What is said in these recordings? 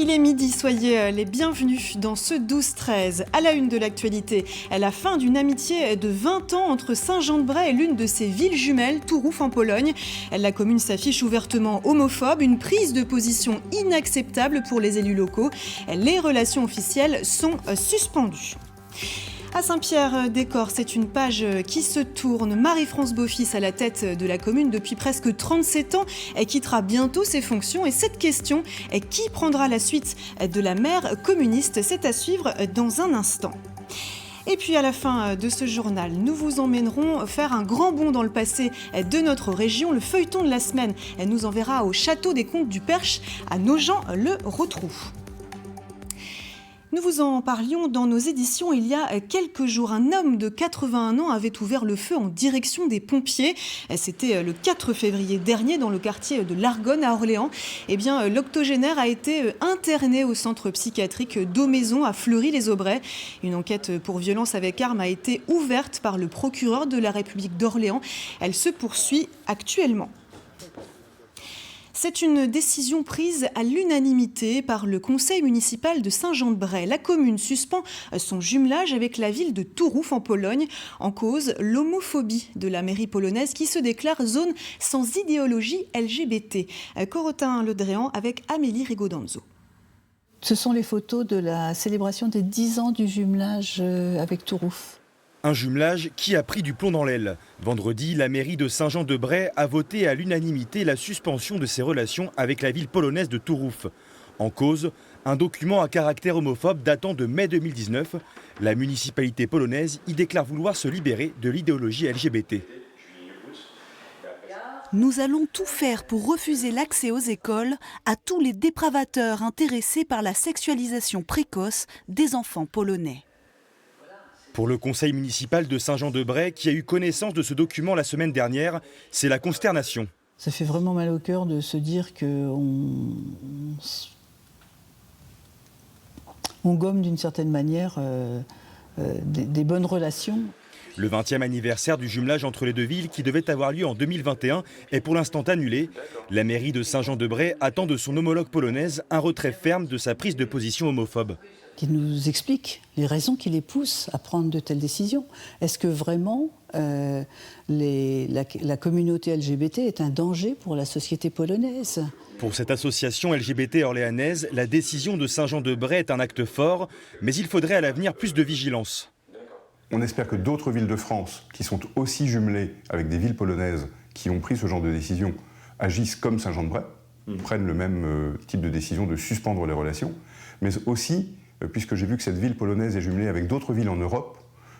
Il est midi, soyez les bienvenus dans ce 12-13. À la une de l'actualité, la fin d'une amitié de 20 ans entre Saint-Jean-de-Bray et l'une de ses villes jumelles, Turów en Pologne. La commune s'affiche ouvertement homophobe, une prise de position inacceptable pour les élus locaux. Les relations officielles sont suspendues. À Saint-Pierre-des-Corps, c'est une page qui se tourne. Marie-France Beaufils, à la tête de la commune depuis presque 37 ans, elle quittera bientôt ses fonctions. Et cette question, qui prendra la suite de la maire communiste, c'est à suivre dans un instant. Et puis à la fin de ce journal, nous vous emmènerons faire un grand bond dans le passé de notre région. Le feuilleton de la semaine nous enverra au château des Comtes du Perche, à Nogent-le-Rotrou. Nous vous en parlions dans nos éditions il y a quelques jours. Un homme de 81 ans avait ouvert le feu en direction des pompiers. C'était le 4 février dernier dans le quartier de l'Argonne à Orléans. L'octogénaire a été interné au centre psychiatrique d'Aumaison à Fleury-les-Aubrais. Une enquête pour violence avec arme a été ouverte par le procureur de la République d'Orléans. Elle se poursuit actuellement. C'est une décision prise à l'unanimité par le conseil municipal de Saint-Jean-de-Bray. La commune suspend son jumelage avec la ville de Turów en Pologne. En cause, l'homophobie de la mairie polonaise qui se déclare zone sans idéologie LGBT. Corotin Ledréan avec Amélie Rigaudenzio. Ce sont les photos de la célébration des 10 ans du jumelage avec Turów. Un jumelage qui a pris du plomb dans l'aile. Vendredi, la mairie de Saint-Jean-de-Bray a voté à l'unanimité la suspension de ses relations avec la ville polonaise de Turów. En cause, un document à caractère homophobe datant de mai 2019. La municipalité polonaise y déclare vouloir se libérer de l'idéologie LGBT. Nous allons tout faire pour refuser l'accès aux écoles à tous les dépravateurs intéressés par la sexualisation précoce des enfants polonais. Pour le conseil municipal de Saint-Jean-de-Bray, qui a eu connaissance de ce document la semaine dernière, c'est la consternation. Ça fait vraiment mal au cœur de se dire qu'on gomme d'une certaine manière des bonnes relations. Le 20e anniversaire du jumelage entre les deux villes, qui devait avoir lieu en 2021, est pour l'instant annulé. La mairie de Saint-Jean-de-Bray attend de son homologue polonaise un retrait ferme de sa prise de position homophobe. Qui nous explique les raisons qui les poussent à prendre de telles décisions. Est-ce que vraiment la communauté LGBT est un danger pour la société polonaise ? Pour cette association LGBT orléanaise, la décision de Saint-Jean-de-Bray est un acte fort, mais il faudrait à l'avenir plus de vigilance. On espère que d'autres villes de France, qui sont aussi jumelées avec des villes polonaises qui ont pris ce genre de décision, agissent comme Saint-Jean-de-Bray, prennent le même type de décision de suspendre les relations, mais aussi, puisque j'ai vu que cette ville polonaise est jumelée avec d'autres villes en Europe,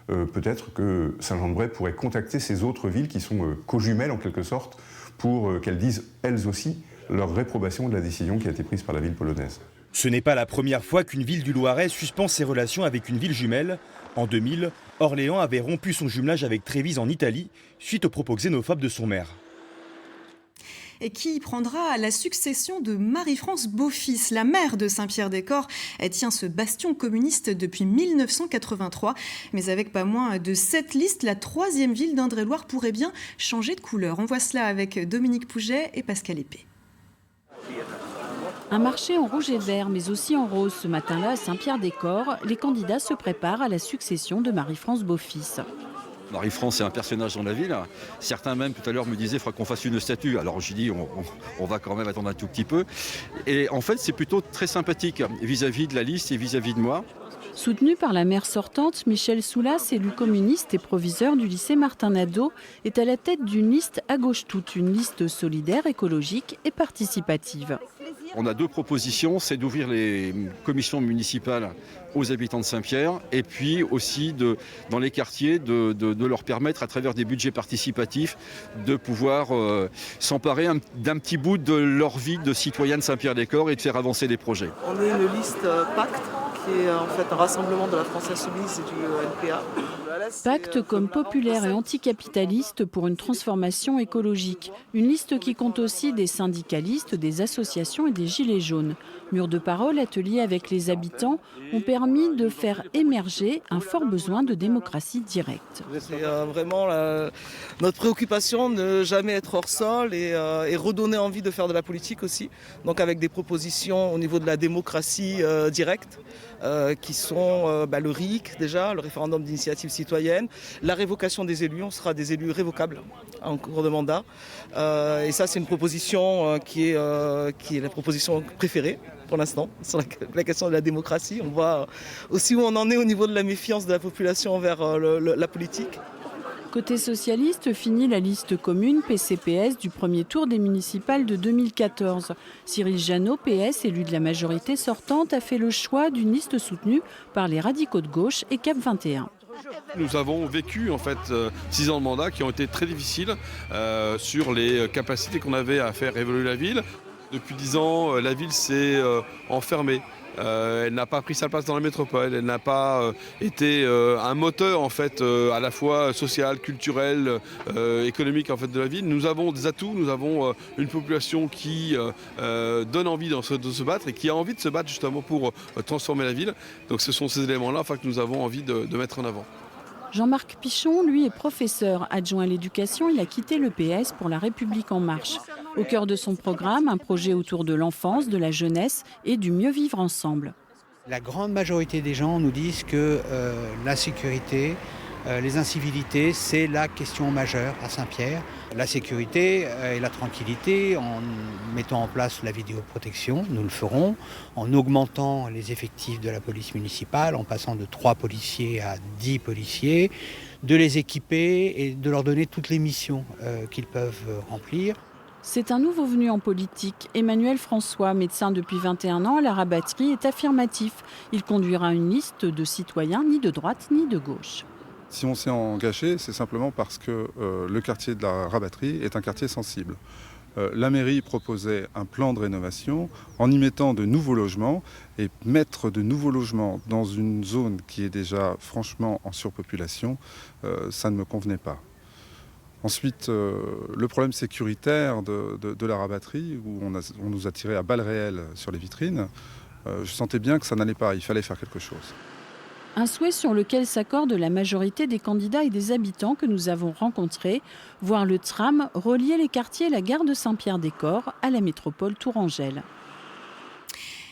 peut-être que Saint-Jean-de-Bray pourrait contacter ces autres villes qui sont co-jumelles en quelque sorte, pour qu'elles disent elles aussi leur réprobation de la décision qui a été prise par la ville polonaise. Ce n'est pas la première fois qu'une ville du Loiret suspend ses relations avec une ville jumelle. En 2000, Orléans avait rompu son jumelage avec Trévise en Italie, suite aux propos xénophobes de son maire. Et qui prendra la succession de Marie-France Beaufils, la maire de Saint-Pierre-des-Corps. Elle tient ce bastion communiste depuis 1983. Mais avec pas moins de 7 listes, la 3e ville d'Indre-et-Loire pourrait bien changer de couleur. On voit cela avec Dominique Pouget et Pascal Épée. Un marché en rouge et vert, mais aussi en rose. Ce matin-là, à Saint-Pierre-des-Corps, les candidats se préparent à la succession de Marie-France Beaufils. Marie-France est un personnage dans la ville. Certains même tout à l'heure me disaient qu'il faudra qu'on fasse une statue. Alors j'ai dit on va quand même attendre un tout petit peu. Et en fait c'est plutôt très sympathique vis-à-vis de la liste et vis-à-vis de moi. Soutenue par la maire sortante, Michel Soulas, élu communiste et proviseur du lycée Martin-Nadeau, est à la tête d'une liste à gauche toute, une liste solidaire, écologique et participative. On a 2 propositions, c'est d'ouvrir les commissions municipales aux habitants de Saint-Pierre et puis aussi dans les quartiers de leur permettre à travers des budgets participatifs de pouvoir s'emparer d'un petit bout de leur vie de citoyen de Saint-Pierre-des-Corps et de faire avancer des projets. On est une liste pacte qui est en fait un rassemblement de la France Insoumise et du NPA. Pacte comme populaire et anticapitaliste pour une transformation écologique. Une liste qui compte aussi des syndicalistes, des associations et des gilets jaunes. Murs de parole, ateliers avec les habitants ont permis de faire émerger un fort besoin de démocratie directe. C'est vraiment notre préoccupation, ne jamais être hors sol et redonner envie de faire de la politique aussi. Donc avec des propositions au niveau de la démocratie directe. Qui sont le RIC déjà, le référendum d'initiative citoyenne, la révocation des élus, on sera des élus révocables en cours de mandat. Et ça c'est une proposition qui est la proposition préférée pour l'instant sur la question de la démocratie. On voit aussi où on en est au niveau de la méfiance de la population envers la politique. Côté socialiste, finit la liste commune PCPS du premier tour des municipales de 2014. Cyril Jeannot, PS, élu de la majorité sortante, a fait le choix d'une liste soutenue par les radicaux de gauche et Cap 21. Nous avons vécu en fait 6 ans de mandat qui ont été très difficiles sur les capacités qu'on avait à faire évoluer la ville. Depuis 10 ans, la ville s'est enfermée. Elle n'a pas pris sa place dans la métropole, elle n'a pas été un moteur en fait à la fois social, culturel, économique en fait de la ville. Nous avons des atouts, nous avons une population qui donne envie de se battre et qui a envie de se battre justement pour transformer la ville. Donc ce sont ces éléments-là enfin, que nous avons envie de mettre en avant. Jean-Marc Pichon, lui, est professeur adjoint à l'éducation. Il a quitté le PS pour La République En Marche. Au cœur de son programme, un projet autour de l'enfance, de la jeunesse et du mieux vivre ensemble. La grande majorité des gens nous disent que la sécurité, les incivilités, c'est la question majeure à Saint-Pierre. La sécurité et la tranquillité, en mettant en place la vidéoprotection, nous le ferons, en augmentant les effectifs de la police municipale, en passant de 3 policiers à 10 policiers, de les équiper et de leur donner toutes les missions qu'ils peuvent remplir. C'est un nouveau venu en politique. Emmanuel François, médecin depuis 21 ans à la Rabatterie, est affirmatif. Il conduira une liste de citoyens ni de droite ni de gauche. Si on s'est engagé, c'est simplement parce que le quartier de la Rabatterie est un quartier sensible. La mairie proposait un plan de rénovation en y mettant de nouveaux logements, et mettre de nouveaux logements dans une zone qui est déjà franchement en surpopulation, ça ne me convenait pas. Ensuite, le problème sécuritaire de la Rabatterie, où on nous a tiré à balles réelles sur les vitrines, je sentais bien que ça n'allait pas, il fallait faire quelque chose. Un souhait sur lequel s'accorde la majorité des candidats et des habitants que nous avons rencontrés, voir le tram relier les quartiers et la gare de Saint-Pierre-des-Corps à la métropole tourangelle.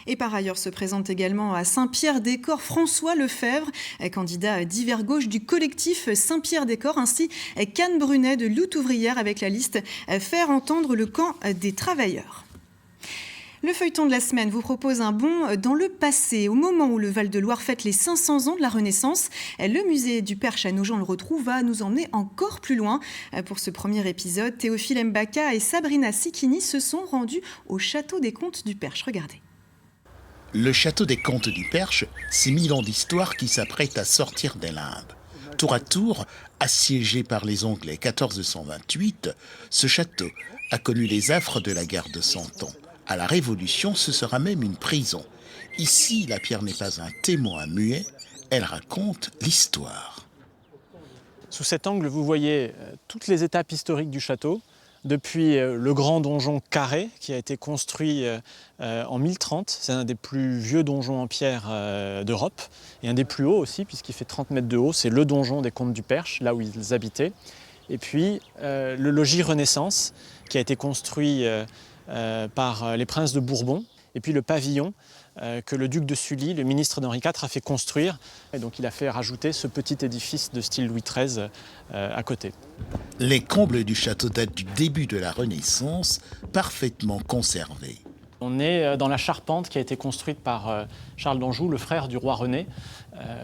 Et par ailleurs se présente également à Saint-Pierre-des-Corps François Lefebvre, candidat d'hiver gauche du collectif Saint-Pierre-des-Corps, ainsi qu'Anne Brunet de Lutte ouvrière avec la liste Faire entendre le camp des travailleurs. Le feuilleton de la semaine vous propose un bond dans le passé. Au moment où le Val-de-Loire fête les 500 ans de la Renaissance, le musée du Perche à Nogent le retrouve va nous emmener encore plus loin. Pour ce premier épisode, Théophile Mbaka et Sabrina Sikini se sont rendus au château des Comtes du Perche. Regardez. Le château des Comtes du Perche, c'est 1000 ans d'histoire qui s'apprête à sortir des limbes. Tour à tour, assiégé par les Anglais 1428, ce château a connu les affres de la guerre de 100 ans. À la Révolution, ce sera même une prison. Ici, la pierre n'est pas un témoin muet, elle raconte l'histoire. Sous cet angle, vous voyez toutes les étapes historiques du château, depuis le grand donjon carré qui a été construit en 1030. C'est un des plus vieux donjons en pierre d'Europe et un des plus hauts aussi puisqu'il fait 30 mètres de haut. C'est le donjon des Comtes du Perche, là où ils habitaient. Et puis le logis Renaissance qui a été construit par les princes de Bourbon. Et puis le pavillon que le duc de Sully, le ministre d'Henri IV, a fait construire. Et donc il a fait rajouter ce petit édifice de style Louis XIII à côté. Les combles du château datent du début de la Renaissance, parfaitement conservés. On est dans la charpente qui a été construite par Charles d'Anjou, le frère du roi René.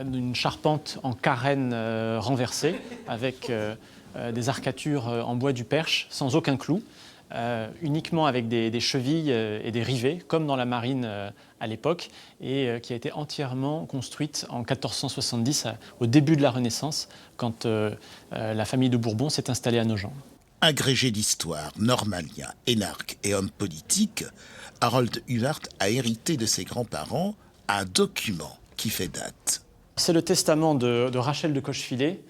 Une charpente en carène renversée, avec des arcatures en bois du Perche, sans aucun clou. Uniquement avec des chevilles et des rivets, comme dans la marine à l'époque, et qui a été entièrement construite en 1470, au début de la Renaissance, quand la famille de Bourbon s'est installée à Nogent. Agrégé d'histoire, normalien, énarque et homme politique, Harold Huart a hérité de ses grands-parents un document qui fait date. C'est le testament de Rachel de Cochefilet,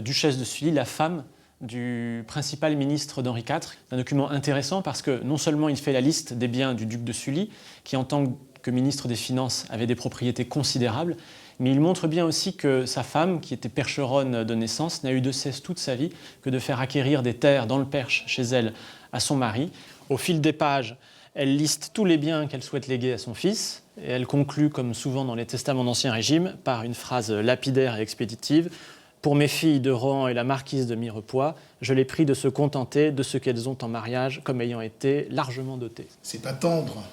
duchesse de Sully, la femme du principal ministre d'Henri IV. C'est un document intéressant parce que non seulement il fait la liste des biens du duc de Sully, qui en tant que ministre des Finances avait des propriétés considérables, mais il montre bien aussi que sa femme, qui était percheronne de naissance, n'a eu de cesse toute sa vie que de faire acquérir des terres dans le Perche chez elle à son mari. Au fil des pages, elle liste tous les biens qu'elle souhaite léguer à son fils et elle conclut, comme souvent dans les testaments d'Ancien Régime, par une phrase lapidaire et expéditive. « Pour mes filles de Rohan et la marquise de Mirepoix, je les prie de se contenter de ce qu'elles ont en mariage comme ayant été largement dotées. » C'est pas tendre.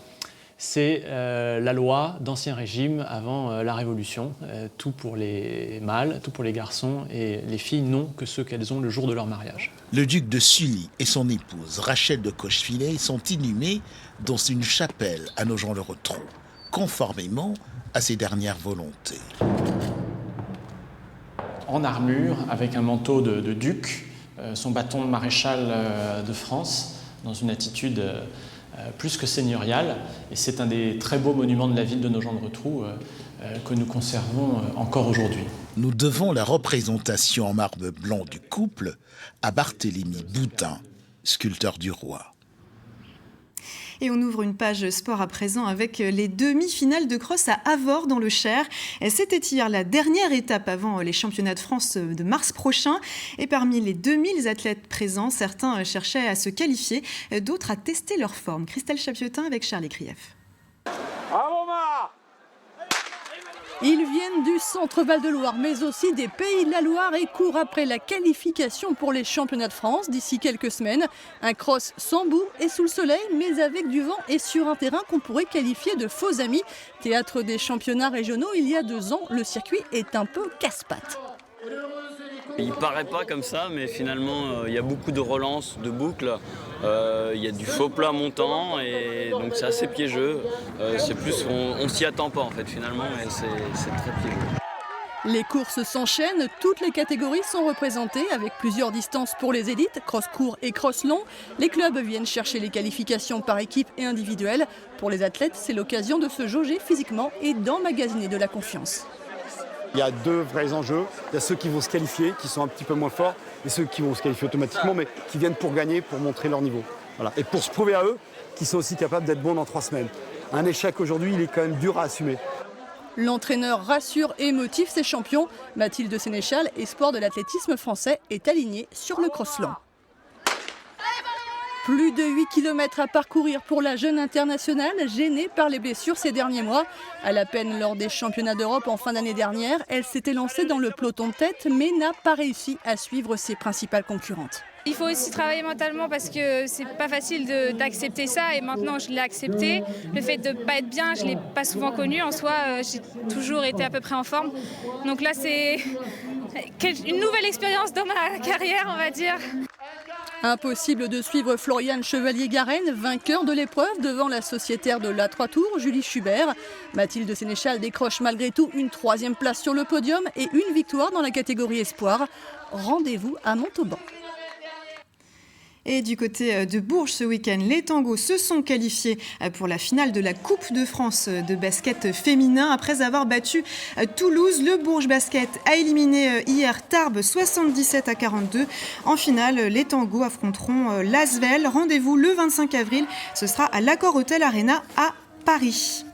C'est la loi d'Ancien Régime avant la Révolution. Tout pour les mâles, tout pour les garçons, et les filles n'ont que ce qu'elles ont le jour de leur mariage. Le duc de Sully et son épouse Rachel de Cochefilet sont inhumés dans une chapelle à Nogent-le-Rotrou, conformément à ses dernières volontés. En armure, avec un manteau de duc, son bâton de maréchal de France, dans une attitude plus que seigneuriale. Et c'est un des très beaux monuments de la ville de Nogent-le-Rotrou que nous conservons encore aujourd'hui. Nous devons la représentation en marbre blanc du couple à Barthélemy Boutin, sculpteur du roi. Et on ouvre une page sport à présent avec les demi-finales de cross à Avord dans le Cher. C'était hier la dernière étape avant les championnats de France de mars prochain. Et parmi les 2000 athlètes présents, certains cherchaient à se qualifier, d'autres à tester leur forme. Christelle Chapiotin avec Charlie Krief. Ils viennent du centre Val-de-Loire, mais aussi des Pays de la Loire et courent après la qualification pour les championnats de France d'ici quelques semaines. Un cross sans boue et sous le soleil, mais avec du vent et sur un terrain qu'on pourrait qualifier de faux amis. Théâtre des championnats régionaux, il y a 2 ans, le circuit est un peu casse-pattes. Il paraît pas comme ça, mais finalement, il y a beaucoup de relances, de boucles. Il y a du faux plat montant, et donc c'est assez piégeux. C'est plus, on s'y attend pas en fait finalement, et c'est très piégeux. Les courses s'enchaînent, toutes les catégories sont représentées avec plusieurs distances pour les élites, cross court et cross long. Les clubs viennent chercher les qualifications par équipe et individuelle. Pour les athlètes, c'est l'occasion de se jauger physiquement et d'emmagasiner de la confiance. Il y a 2 vrais enjeux. Il y a ceux qui vont se qualifier, qui sont un petit peu moins forts, et ceux qui vont se qualifier automatiquement, mais qui viennent pour gagner, pour montrer leur niveau. Voilà. Et pour se prouver à eux qu'ils sont aussi capables d'être bons dans 3 semaines. Un échec aujourd'hui, il est quand même dur à assumer. L'entraîneur rassure et motive ses champions. Mathilde Sénéchal, espoir de l'athlétisme français, est alignée sur le cross-long. Plus de 8 km à parcourir pour la jeune internationale, gênée par les blessures ces derniers mois. À la peine lors des championnats d'Europe en fin d'année dernière, elle s'était lancée dans le peloton de tête, mais n'a pas réussi à suivre ses principales concurrentes. Il faut aussi travailler mentalement parce que c'est pas facile d'accepter ça, et maintenant je l'ai accepté. Le fait de ne pas être bien, je ne l'ai pas souvent connu. En soi, j'ai toujours été à peu près en forme. Donc là, c'est une nouvelle expérience dans ma carrière, on va dire. Impossible de suivre Floriane Chevalier-Garenne, vainqueur de l'épreuve devant la sociétaire de l'A3 Tours, Julie Schubert. Mathilde Sénéchal décroche malgré tout une 3e place sur le podium et une victoire dans la catégorie espoir. Rendez-vous à Montauban. Et du côté de Bourges ce week-end, les tangos se sont qualifiés pour la finale de la Coupe de France de basket féminin. Après avoir battu Toulouse, le Bourges Basket a éliminé hier Tarbes 77-42. En finale, les tangos affronteront l'Asvel. Rendez-vous le 25 avril, ce sera à l'Accor Hotel Arena à Paris.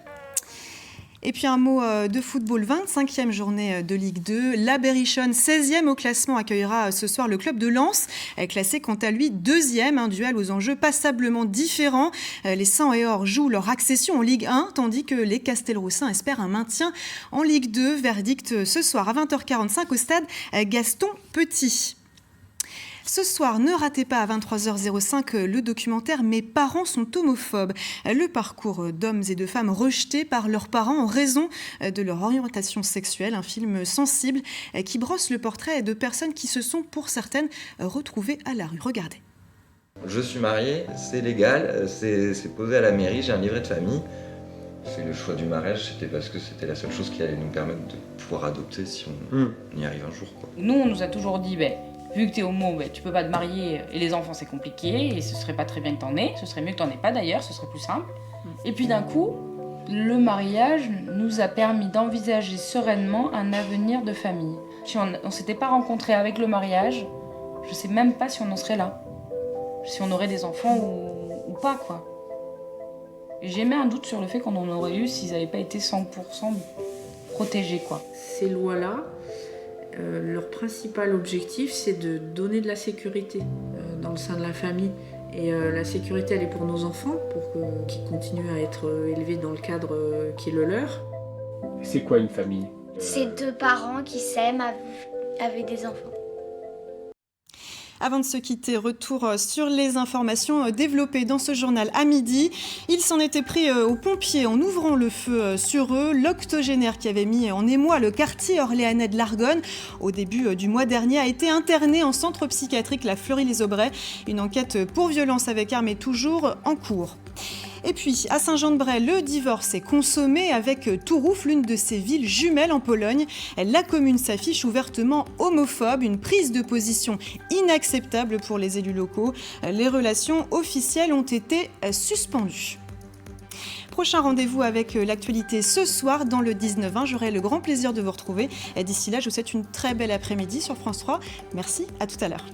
Et puis un mot de football, 25e journée de Ligue 2. La Berrichonne, 16e au classement, accueillera ce soir le club de Lens, classé quant à lui 2e, un duel aux enjeux passablement différents. Les 100 et or jouent leur accession en Ligue 1, tandis que les Castelroussins espèrent un maintien en Ligue 2. Verdict ce soir à 20h45 au stade Gaston Petit. Ce soir, ne ratez pas à 23h05 le documentaire « Mes parents sont homophobes ». Le parcours d'hommes et de femmes rejetés par leurs parents en raison de leur orientation sexuelle. Un film sensible qui brosse le portrait de personnes qui se sont, pour certaines, retrouvées à la rue. Regardez. Je suis marié, c'est légal, c'est posé à la mairie, j'ai un livret de famille. C'est le choix du mariage, c'était parce que c'était la seule chose qui allait nous permettre de pouvoir adopter si on y arrive un jour, quoi. Nous, on nous a toujours dit, vu que t'es homo, tu peux pas te marier et les enfants c'est compliqué et ce serait pas très bien que t'en aies, ce serait mieux que t'en aies pas d'ailleurs, ce serait plus simple. Et puis d'un coup, Le mariage nous a permis d'envisager sereinement un avenir de famille. Si on ne s'était pas rencontrés avec le mariage, je ne sais même pas si on en serait là. Si on aurait des enfants ou pas, quoi. Et j'ai mis un doute sur le fait qu'on en aurait eu s'ils n'avaient pas été 100% protégés, quoi. Ces lois-là, leur principal objectif, c'est de donner de la sécurité dans le sein de la famille. Et la sécurité, elle est pour nos enfants, pour qu'ils continuent à être élevés dans le cadre qui est le leur. C'est quoi une famille? C'est deux parents qui s'aiment avec des enfants. Avant de se quitter, retour sur les informations développées dans ce journal à midi. Il s'en était pris aux pompiers en ouvrant le feu sur eux. L'octogénaire qui avait mis en émoi le quartier orléanais de l'Argonne au début du mois dernier a été interné en centre psychiatrique La Fleury-les-Aubrais. Une enquête pour violence avec arme est toujours en cours. Et puis, à Saint-Jean-de-Bray, le divorce est consommé avec Tourouf, l'une de ses villes jumelles en Pologne. La commune s'affiche ouvertement homophobe, une prise de position inacceptable pour les élus locaux. Les relations officielles ont été suspendues. Prochain rendez-vous avec l'actualité ce soir dans le 19-20. J'aurai le grand plaisir de vous retrouver. D'ici là, je vous souhaite une très belle après-midi sur France 3. Merci, à tout à l'heure.